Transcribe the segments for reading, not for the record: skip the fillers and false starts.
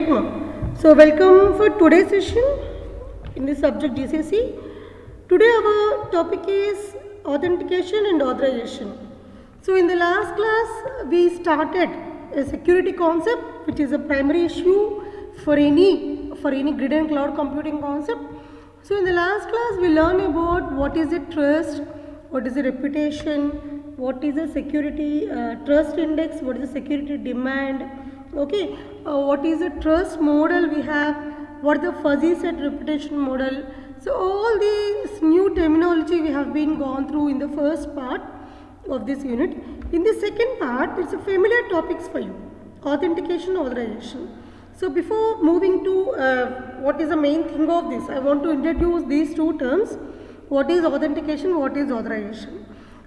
So welcome for today's session in the subject GCSE. Today our topic is authentication and authorization. So in the last class we started a security concept which is a primary issue for any grid and cloud computing concept. So in the last class we learned about what is a trust, what is a reputation, what is a security trust index, what is a security demand, okay, what is a trust model we have, what is the fuzzy set reputation model. So all these new terminology we have been gone through in the first part of this unit. In the second part, it's a familiar topics for you, authentication, authorization. So before moving to what is the main thing of this, I want to introduce these two terms. What is authentication, what is authorization?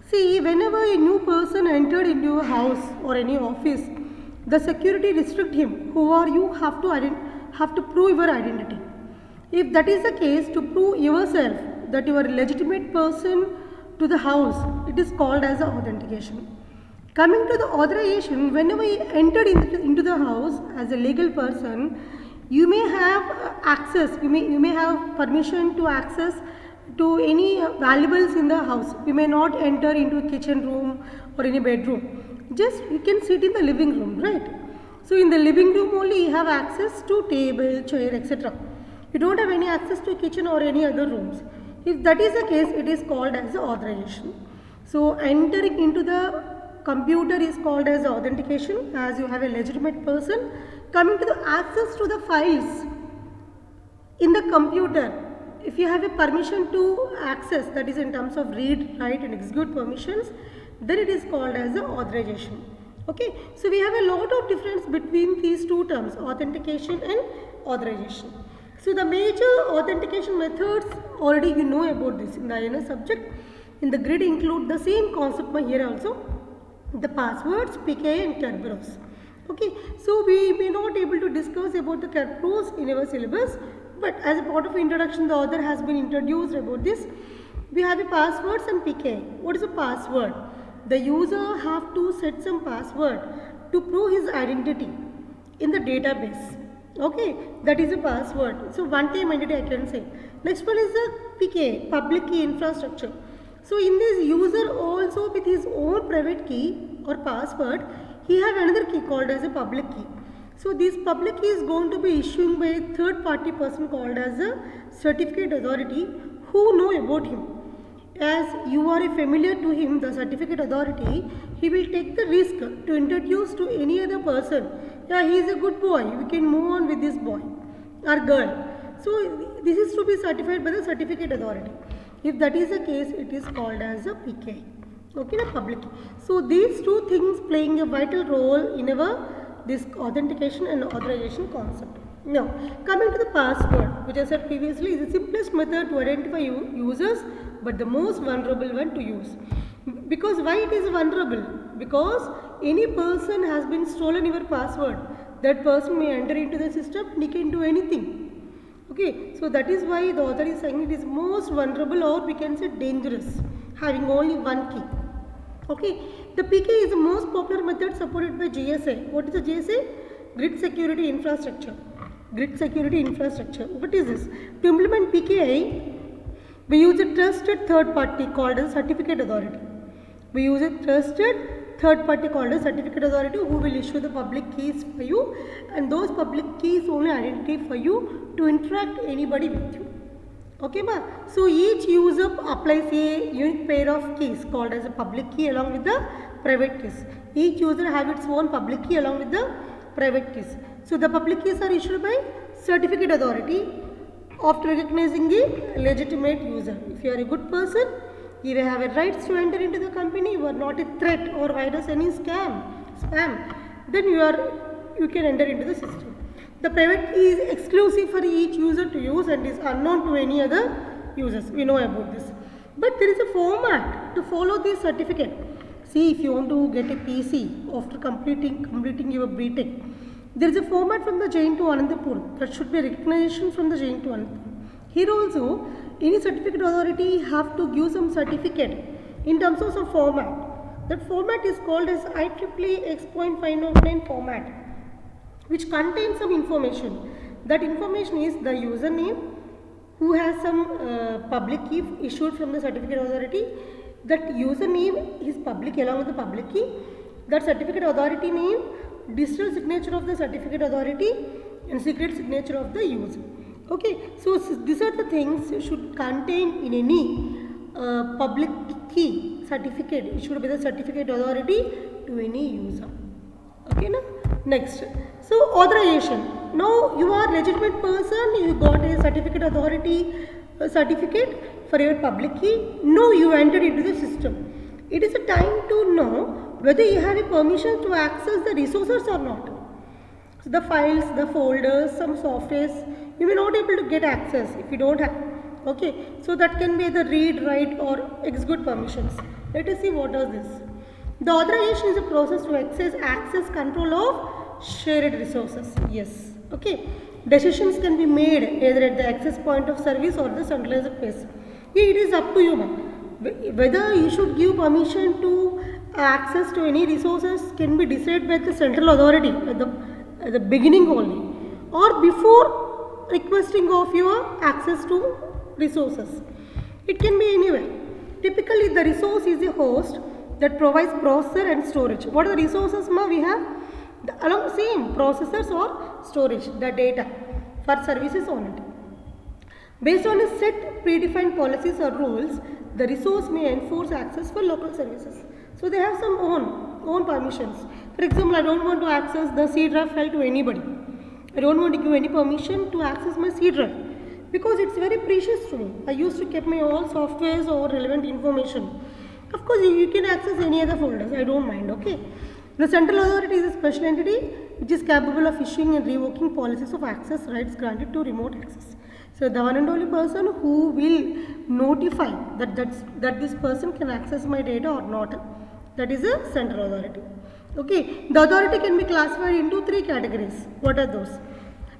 See, whenever a new person entered into a house or any office, the security restrict him. Who are you? Have to prove your identity. If that is the case, to prove yourself that you are a legitimate person to the house, it is called as authentication. Coming to the authorization, whenever you entered into the house as a legal person, you may have access, you may have permission to access to any valuables in the house. You may not enter into a kitchen room or any bedroom. Just you can sit in the living room, right? So in the living room only you have access to table, chair, etc. You don't have any access to kitchen or any other rooms. If that is the case, it is called as authorization. So entering into the computer is called as authentication, as you have a legitimate person. Coming to the access to the files in the computer, if you have a permission to access, that is in terms of read, write and execute permissions, then it is called as the authorization. Okay, so we have a lot of difference between these two terms, authentication and authorization. So the major authentication methods, already you know about this in the INS subject. In the grid include the same concept here also, the passwords, PKI and Kerberos. Okay, so we may not able to discuss about the Kerberos in our syllabus, but as a part of introduction, the author has been introduced about this. We have a passwords and PKI. What is a password? The user have to set some password to prove his identity in the database. Okay, that is a password. So one time entity I can say. Next one is the PKI, public key infrastructure. So in this user also with his own private key or password, he have another key called as a public key. So this public key is going to be issued by a third party person called as a certificate authority who know about him. As you are familiar to him, the certificate authority, he will take the risk to introduce to any other person. Yeah, he is a good boy, we can move on with this boy or girl. So this is to be certified by the certificate authority. If that is the case, it is called as a PKI. Okay, the public key. So these two things playing a vital role in our this authentication and authorization concept. Now, coming to the password, which I said previously, is the simplest method to identify users, but the most vulnerable one to use. Because why it is vulnerable? Because any person has been stolen your password, that person may enter into the system and he can do anything. Okay, so that is why the author is saying it is most vulnerable, or we can say dangerous, having only one key. Okay, the PKI is the most popular method supported by GSA. What is the GSA? Grid Security Infrastructure. Grid Security Infrastructure. What is this? To implement PKI, we use a trusted third party called as certificate authority. We use a trusted third party called as certificate authority who will issue the public keys for you, and those public keys only identity for you to interact anybody with you. Okay, ma? So each user applies a unique pair of keys called as a public key along with the private keys. Each user have its own public key along with the private keys. So the public keys are issued by certificate authority after recognizing the legitimate user. If you are a good person, you will have a rights to enter into the company. You are not a threat or virus, any spam. Then you can enter into the system. The private key is exclusive for each user to use and is unknown to any other users. We know about this. But there is a format to follow this certificate. See, if you want to get a PC after completing your BTech, there is a format from the Jain to Anandapur. That should be a recognition from the Jain to Anandapur. Here also, any certificate authority have to give some certificate in terms of some format. That format is called as IEEE X.509 format. which contains some information. That information is the username, who has some public key issued from the certificate authority. That username is public along with the public key. That certificate authority name, digital signature of the certificate authority, and secret signature of the user. Okay, so these are the things should contain in any public key certificate issued by the certificate authority to any user. Okay, now next, so authorization. Now you are legitimate person, you got a certificate authority certificate for your public key. Now you entered into the system. It is a time to know whether you have a permission to access the resources or not. So the files, the folders, some softwares, you may not able to get access if you don't have. Okay, so that can be the read, write or execute permissions. Let us see what is this. The authorization is a process to access control of shared resources. Yes. Okay. Decisions can be made either at the access point of service or the centralized place. It is up to you, whether you should give permission to access to any resources can be decided by the central authority at the beginning only, or before requesting of your access to resources. It can be anywhere. Typically, the resource is a host that provides processor and storage. What are the resources we have? Along same processors or storage, the data for services on it. Based on a set predefined policies or rules, the resource may enforce access for local services. So they have some own permissions. For example, I don't want to access the C drive file to anybody. I don't want to give any permission to access my C drive because it's very precious to me. I used to keep my all softwares or relevant information. Of course, you can access any other folders. I don't mind. Okay. The central authority is a special entity which is capable of issuing and revoking policies of access rights granted to remote access. So the one and only person who will notify that this person can access my data or not, that is a central authority. Okay, the authority can be classified into three categories. What are those?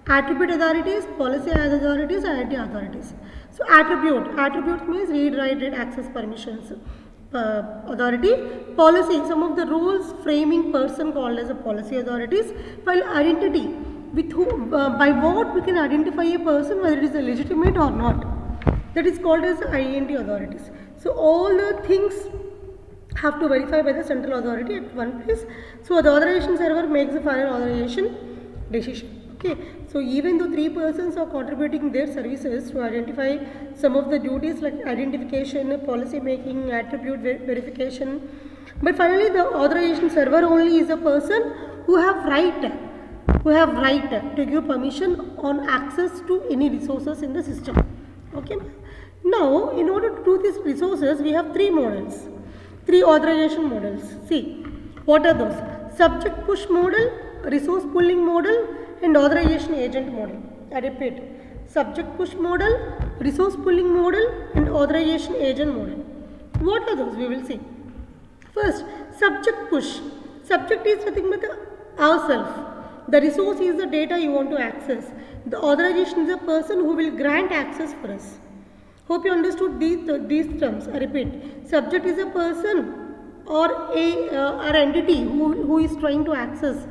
Attribute authorities, policy authorities, and IT authorities. So attribute means read, write, access permissions. Authority. Policy, some of the rules framing person called as a policy authorities. While identity, with whom, by what we can identify a person whether it is a legitimate or not, that is called as INT authorities. So all the things have to verify by the central authority at one place. So the authorization server makes the final authorization decision. Okay, so even though three persons are contributing their services to identify some of the duties like identification, policy making, attribute verification, but finally the authorization server only is a person who have right to give permission on access to any resources in the system. Okay. Now, in order to do these resources, we have three models, three authorization models. See, what are those? Subject push model, resource pooling model, and authorization agent model. I repeat, subject push model, resource pooling model, and authorization agent model. What are those? We will see. First, subject push. Subject is nothing but ourselves. The resource is the data you want to access. The authorization is a person who will grant access for us. Hope you understood these terms. I repeat, subject is a person or an entity who is trying to access.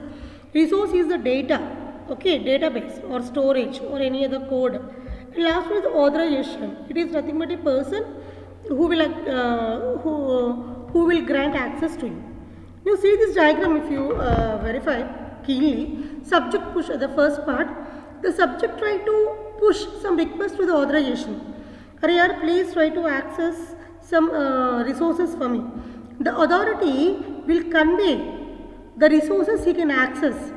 Resource is the data. Okay, database or storage or any other code. And last one is authorization. It is nothing but a person who will grant access to you. You see this diagram if you verify keenly. Subject push, the first part. The subject try to push some request to the authorization. Here, please try to access some resources for me. The authority will convey the resources he can access.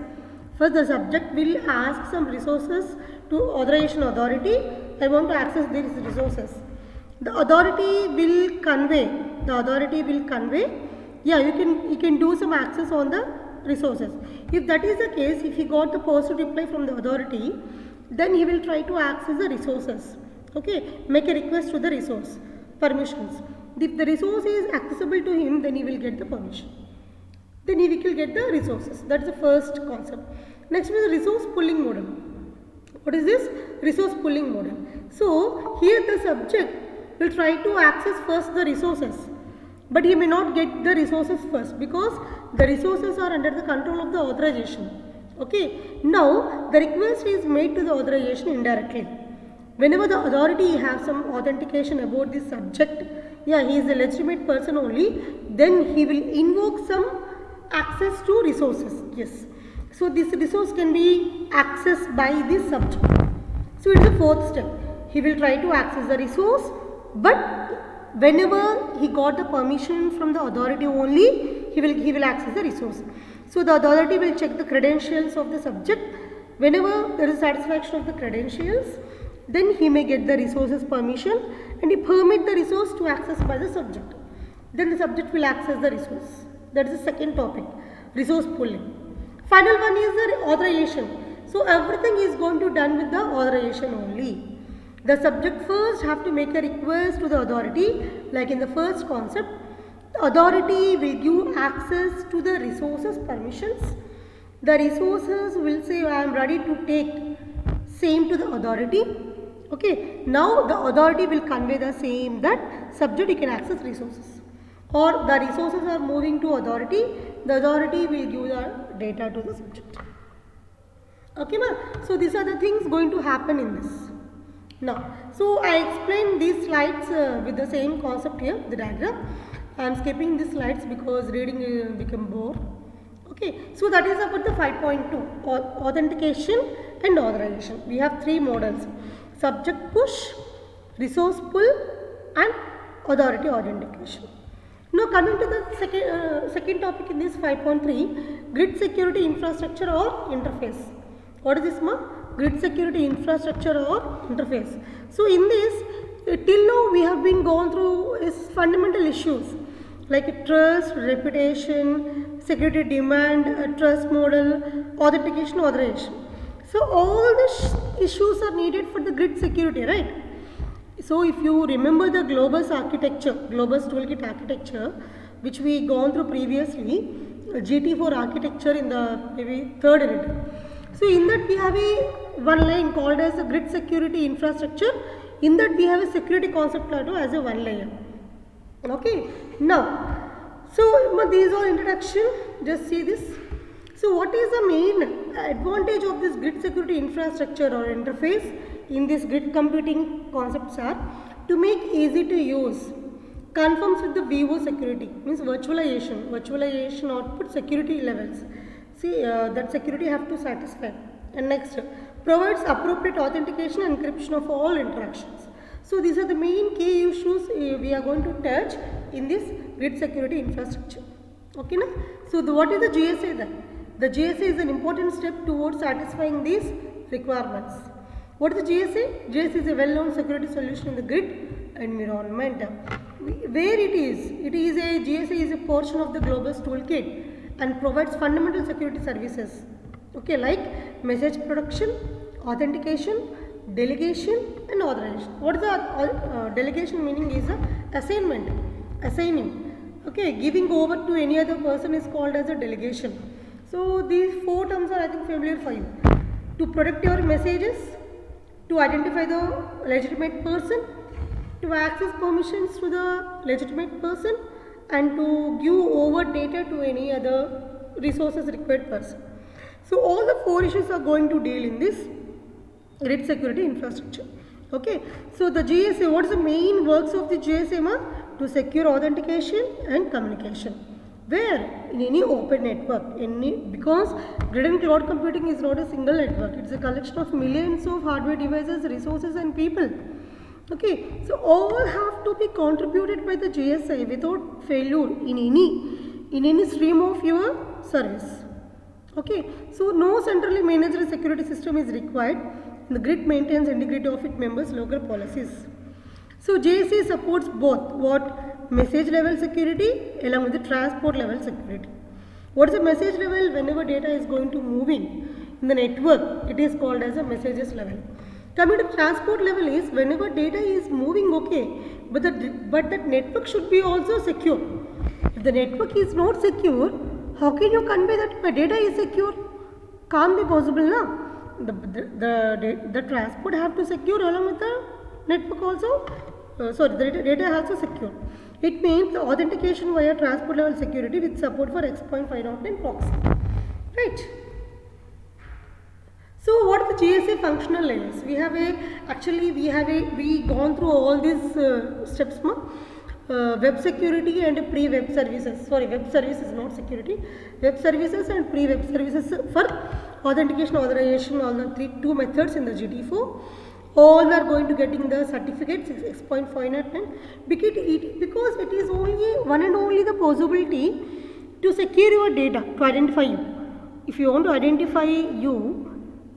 First, the subject will ask some resources to authorization authority. I want to access these resources. The authority will convey. Yeah, you can do some access on the resources. If that is the case, if he got the positive reply from the authority, then he will try to access the resources. Okay, make a request to the resource permissions. If the resource is accessible to him, then he will get the permission. Then he will get the resources. That is the first concept. Next is the resource pooling model. What is this? Resource pooling model. So, here the subject will try to access first the resources, but he may not get the resources first because the resources are under the control of the authorization. Okay, now the request is made to the authorization indirectly. Whenever the authority has some authentication about the subject, yeah, he is a legitimate person only, then he will invoke some access to resources. Yes. So this resource can be accessed by this subject. So it is the fourth step. He will try to access the resource, but whenever he got the permission from the authority only, he will access the resource. So the authority will check the credentials of the subject. Whenever there is satisfaction of the credentials, then he may get the resources permission and he permit the resource to access by the subject. Then the subject will access the resource. That is the second topic, resource pooling. Final one is the authorization. So everything is going to done with the authorization only. The subject first have to make a request to the authority, like in the first concept. The authority will give access to the resources permissions. The resources will say I am ready to take same to the authority. Okay, now the authority will convey the same that subject you can access resources, or the resources are moving to authority, the authority will give the data to the subject. Okay, ma? So these are the things going to happen in this. Now, so I explained these slides with the same concept here, the diagram. I am skipping these slides because reading become bore. Okay, so that is about the 5.2, authentication and authorization. We have three models: subject push, resource pull, and authority authentication. Now coming to the second topic in this 5.3, grid security infrastructure or interface. What is this, ma? Grid security infrastructure or interface. So in this, till now we have been gone through is fundamental issues like trust, reputation, security demand, trust model, authentication, authorization. So all these issues are needed for the grid security, right? So if you remember the Globus architecture, Globus toolkit architecture, which we gone through previously, GT4 architecture in the maybe third unit. So in that we have a one line called as a grid security infrastructure. In that we have a security concept as a one layer. Okay. Now, so these are introduction. Just see this. So what is the main advantage of this grid security infrastructure or interface in this grid computing concepts are to make easy to use, conforms with the VO security, means virtualization output security levels. See that security have to satisfy. And next, provides appropriate authentication and encryption of all interactions. So these are the main key issues we are going to touch in this grid security infrastructure. Okay, na? So what is the GSA then? The GSA is an important step towards satisfying these requirements. What is the GSA? GSA is a well-known security solution in the grid environment. Where it is a GSA is a portion of the Globus toolkit and provides fundamental security services. Okay, like message production, authentication, delegation, and authorization. What is the delegation meaning is assignment, assigning. Okay, giving over to any other person is called as a delegation. So these four terms are I think familiar for you. To protect your messages, to identify the legitimate person, to access permissions to the legitimate person, and to give over data to any other resources required person. So all the four issues are going to deal in this grid security infrastructure. Okay, so the GSA, what is the main works of the GSA? To secure authentication and communication. Where? In any open network. Because grid and cloud computing is not a single network. It's a collection of millions of hardware devices, resources and people. Okay, so all have to be contributed by the GSA without failure in any stream of your service. Okay, so no centrally managed security system is required. The grid maintains integrity of its members' local policies. So GSA supports both what message level security along with the transport level security. What is the message level? Whenever data is going to moving in the network, it is called as a messages level. Coming to transport level is whenever data is moving, okay, but that network should be also secure. If the network is not secure, how can you convey that my data is secure? Can't be possible, na? The transport have to secure along with the network also. The data also secure. It means the authentication via transport level security with support for X.509 proxy. Right. So what are the GSA functional layers? We have gone through all these steps. Web security and pre-web services. Sorry, web services, not security. Web services and pre-web services for authentication, authorization, all the two methods in the GT4. All are going to getting the certificate 6.509 because it is only one and only the possibility to secure your data, to identify you. If you want to identify you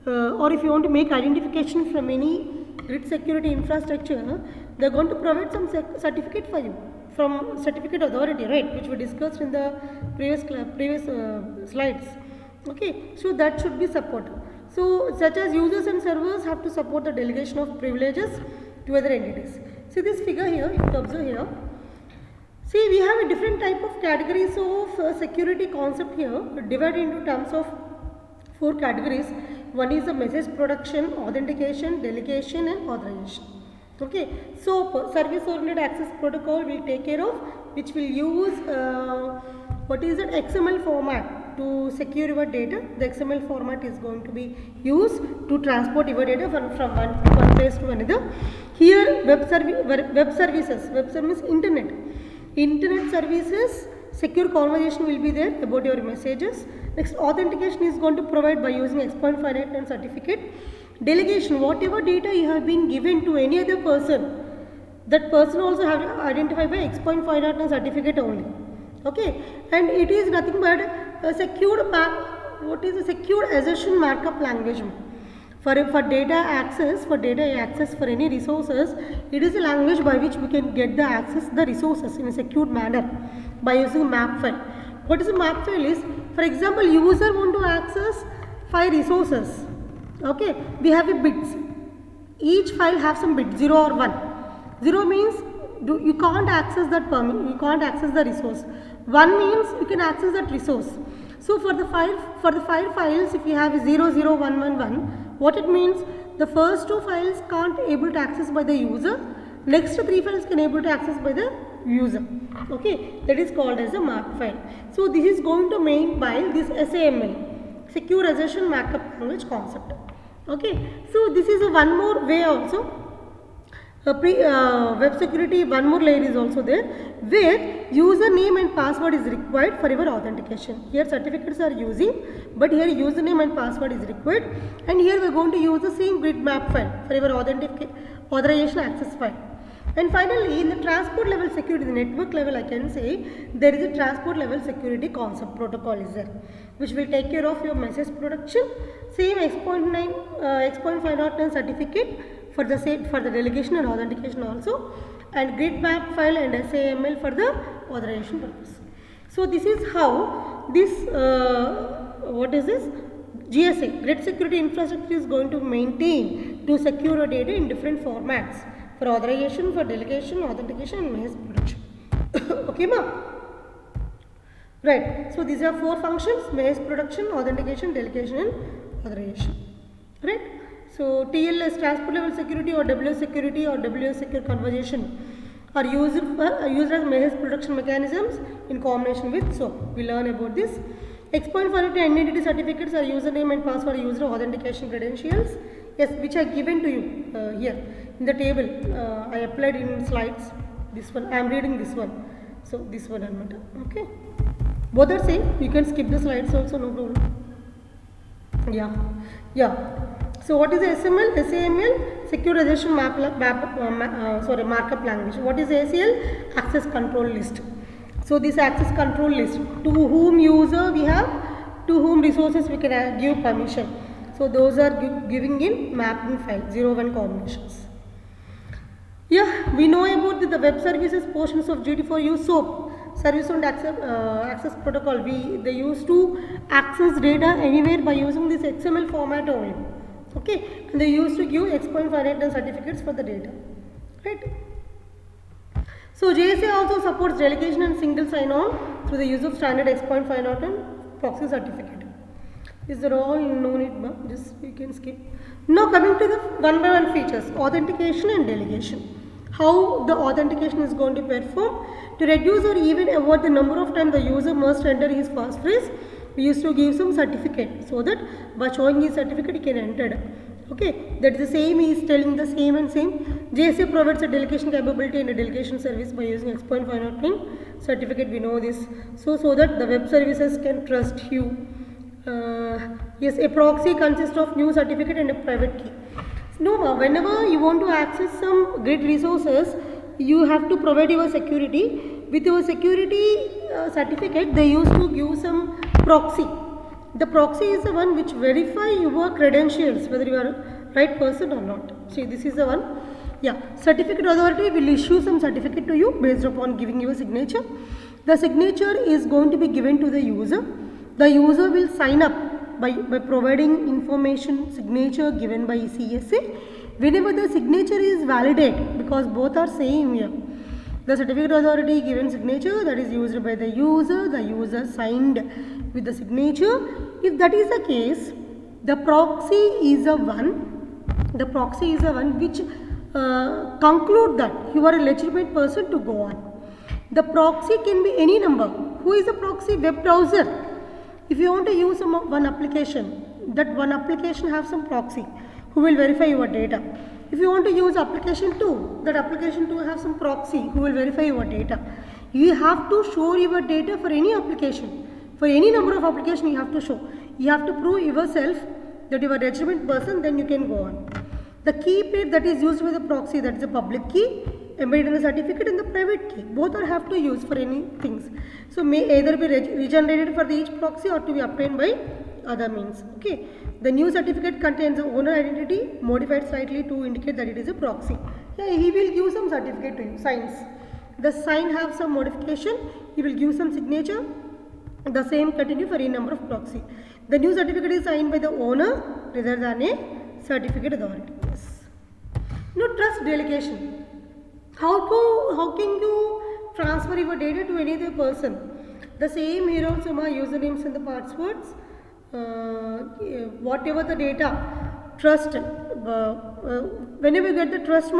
or if you want to make identification from any grid security infrastructure, they are going to provide some certificate for you from certificate authority, right, which we discussed in the previous slides. Okay, so that should be supported. So such as users and servers have to support the delegation of privileges to other entities. See this figure here, if you observe here. See, we have a different type of categories of security concept here, divided into terms of 4 categories. One is the message production, authentication, delegation and authorization. Okay, so service oriented access protocol will take care of, which will use what is that XML format to secure your data. The XML format is going to be used to transport your data from one place to another. Here web services, internet services, secure conversation will be there about your messages. Next, authentication is going to provide by using X.509 certificate. Delegation, whatever data you have been given to any other person, that person also have to identify by X.509 certificate only. Okay, and it is nothing but a secured assertion markup language. For data access for any resources, it is a language by which we can get the resources in a secured manner by using map file. What is a map file is, for example, user want to access 5 resources. Okay, we have a bits. Each file have some bit 0 or 1. 0 means you can't access that you can't access the resource. 1 means you can access that resource. So for the 5 files, if you have 0, 0, 1, 1, 1, what it means, the first 2 files can't able to access by the user, next 3 files can able to access by the user. Okay, that is called as a map file. So this is going to made by this SAML, secure assertion markup language concept. Okay, so this is a one more way also. Web security, one more layer is also there, where username and password is required for your authentication. Here certificates are using, but here username and password is required, and here we are going to use the same grid map file for your authorization access file. And finally, in the transport level security, the network level, I can say there is a transport level security concept protocol is there, which will take care of your message production, same X.509 certificate for the delegation and authentication also, and grid map file and SAML for the authorization purpose. So this is how this what is this GSA, grid security infrastructure, is going to maintain to secure your data in different formats for authorization, for delegation, authentication and message production. Okay ma? Right. So these are 4 functions: message production, authentication, delegation and authorization. Right. So TLS, transport level security, or WS security or WS secure conversation are used as message production mechanisms in combination with SOAP. We learn about this. X.509 identity certificates are username and password user authentication credentials, yes, which are given to you here in the table. I applied in slides. This one I am reading this one. So this one okay. Both are same. You can skip the slides also, no problem. Yeah. So what is the SAML? Secure assertion markup language. What is ACL? Access control list. So this access control list, to whom user we have, to whom resources we can give permission. So those are giving in mapping file 0-1 combinations. Yeah, we know about the web services portions of GT4 use SOAP, service and access protocol. They used to access data anywhere by using this XML format only. Okay, and they used to give X.509 certificates for the data, right? So JSA also supports delegation and single sign-on through the use of standard X.509 proxy certificate. These are all no need, just we can skip. Now coming to the one by one features: authentication and delegation. How the authentication is going to perform. To reduce or even avoid the number of times the user must enter his passphrase, we used to give some certificate, so that by showing his certificate he can enter. Okay, that is the same, he is telling the same and same. JSA provides a delegation capability and a delegation service by using X.509 certificate, we know this. So that the web services can trust you. Yes, a proxy consists of new certificate and a private key. No, whenever you want to access some grid resources, you have to provide your security. With your security certificate, they used to give some proxy. The proxy is the one which verify your credentials, whether you are a right person or not. See, this is the one. Yeah, certificate authority will issue some certificate to you based upon giving you a signature. The signature is going to be given to the user. The user will sign up by providing information signature given by CSA. Whenever the signature is validated, because both are same here. The certificate authority given signature, that is used by the user signed with the signature. If that is the case, the proxy is a one which conclude that you are a legitimate person to go on. The proxy can be any number. Who is a proxy? Web browser. If you want to use one application, that one application have some proxy who will verify your data. If you want to use application 2, that application 2 have some proxy who will verify your data. You have to show your data for any application. For any number of applications you have to show. You have to prove yourself that you are a legitimate person, then you can go on. The key pair that is used with the proxy, that is a public key, embedded in the certificate, and the private key. Both are have to use for any things. So may either be regenerated for each proxy or to be obtained by other means. Okay. The new certificate contains the owner identity modified slightly to indicate that it is a proxy. Yeah, he will give some certificate to you, signs. The sign have some modification, he will give some signature. The same continue for any number of proxy. The new certificate is signed by the owner rather than a certificate authority. Yes. Now trust delegation. How can you transfer your data to any other person? The same here also usernames and the passwords. Whatever the data, trust. Whenever you get the trust,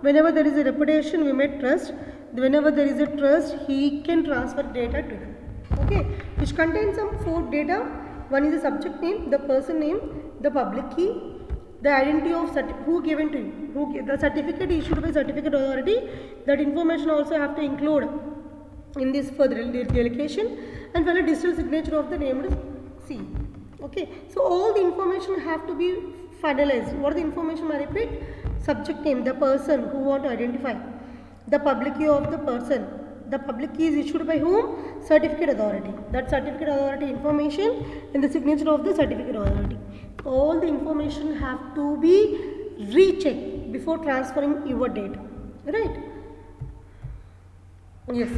whenever there is a reputation, we may trust. Whenever there is a trust, he can transfer data to you. Okay, which contains some 4 data. One is the subject name, the person name, the public key, the identity of who given to you, the certificate issued by certificate authority. That information also have to include in this further delegation, and finally digital signature of the named C. Okay, so all the information have to be finalized. What are the information? I repeat: subject name, the person who want to identify, the public key of the person. The public key is issued by whom? Certificate authority. That certificate authority information and the signature of the certificate authority. All the information have to be rechecked before transferring your data. Right? Yes.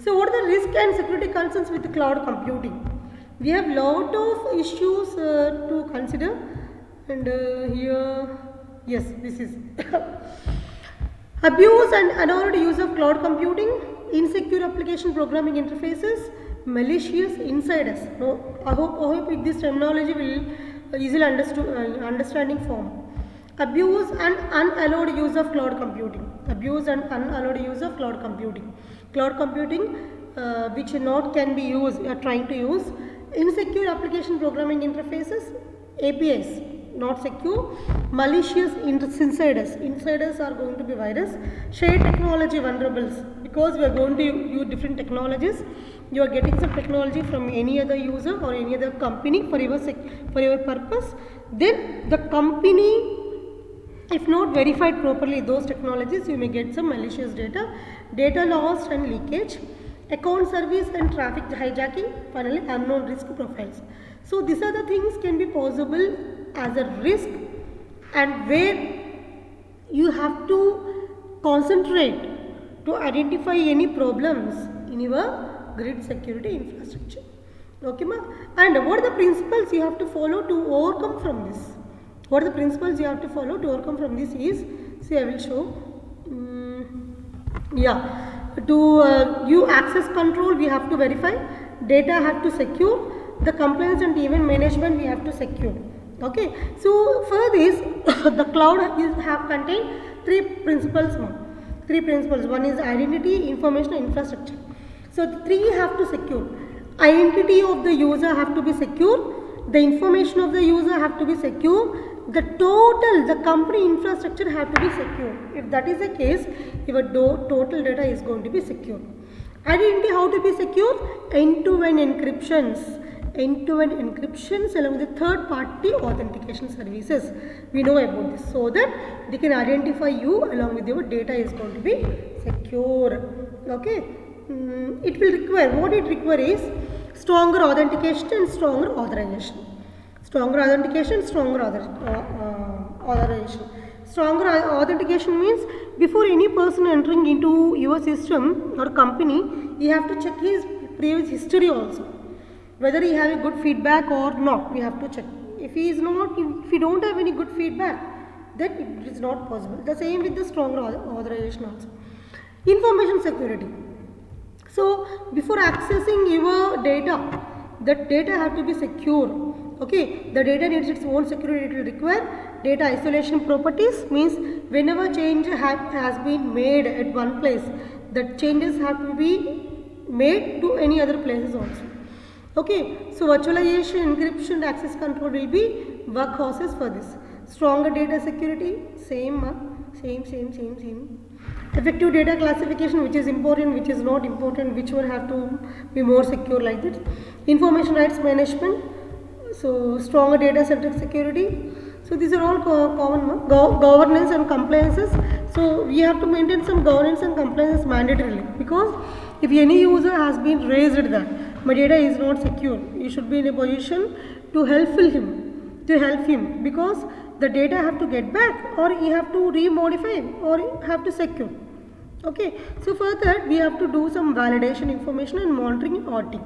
So what are the risk and security concerns with the cloud computing? We have lot of issues to consider, and here, yes, this is abuse and unauthorized use of cloud computing, insecure application programming interfaces, malicious insiders. No, I hope this terminology will easily understanding form. Abuse and unallowed use of cloud computing. Abuse and unallowed use of cloud computing. Cloud computing which not can be used, you are trying to use. Insecure application programming interfaces, APIs, not secure. Malicious insiders. Insiders are going to be virus. Shared technology vulnerables, because we are going to use different technologies. You are getting some technology from any other user or any other company for your purpose. Then the company, if not verified properly those technologies, you may get some malicious data loss and leakage, account service and traffic hijacking, finally unknown risk profiles. So these are the things can be possible as a risk, and where you have to concentrate to identify any problems in your grid security infrastructure. Okay, ma? And what are the principles you have to follow to overcome from this? What are the principles you have to follow to overcome from this is, see, I will show. To you access control, we have to verify. Data have to secure. The compliance and event management we have to secure. Okay. So for this, the cloud have contained 3 principles more. 3 principles. One is identity, information, and infrastructure. So the 3 have to secure. Identity of the user have to be secure. The information of the user have to be secure. The company infrastructure have to be secure. If that is the case, your total data is going to be secure. Identity how to be secure? End-to-end encryptions. End-to-end encryptions along with third party authentication services. We know about this, so that they can identify you along with your data is going to be secure. Okay. It will require, what it requires is stronger authentication and stronger authorization. Stronger authentication, stronger authorization. Stronger authentication means before any person entering into your system or company, you have to check his previous history also. Whether he have a good feedback or not, we have to check. If he is not, if he don't have any good feedback, then it is not possible. The same with the stronger authorization also. Information security. So before accessing your data, that data have to be secure. Okay, the data needs its own security. It will require data isolation properties, means whenever change has been made at one place, that changes have to be made to any other places also. Okay, so virtualization, encryption, access control will be workhorses for this. Stronger data security, same. Effective data classification, which is important, which is not important, which one have to be more secure, like this. Information rights management, so stronger data center security. So these are all common. Governance and compliances. So we have to maintain some governance and compliances mandatorily, because if any user has been raised that my data is not secure, you should be in a position to help him, because the data have to get back, or you have to remodify, or you have to secure. Okay, so for that we have to do some validation information and monitoring and auditing,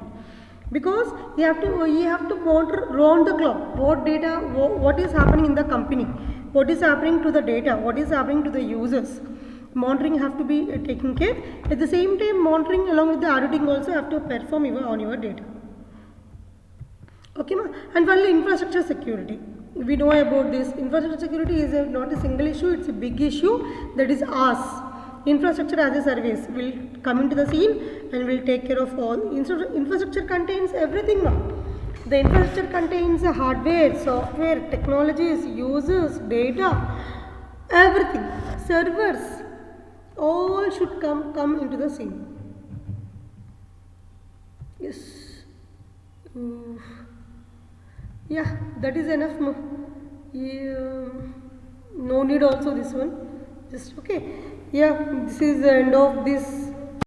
because you have to monitor round the clock what data, what is happening in the company, what is happening to the data, what is happening to the users. Monitoring have to be taken care. At the same time, monitoring along with the auditing also have to perform on your data. Okay, ma? And finally, infrastructure security. We know about this. Infrastructure security is not a single issue, it's a big issue, that is us. Infrastructure as a service will come into the scene and will take care of all. Infrastructure contains everything now. The infrastructure contains hardware, software, technologies, users, data, everything, servers, all should come into the scene. Yes. Yeah, that is enough. No need also this one. Just okay. Yeah, this is the end of this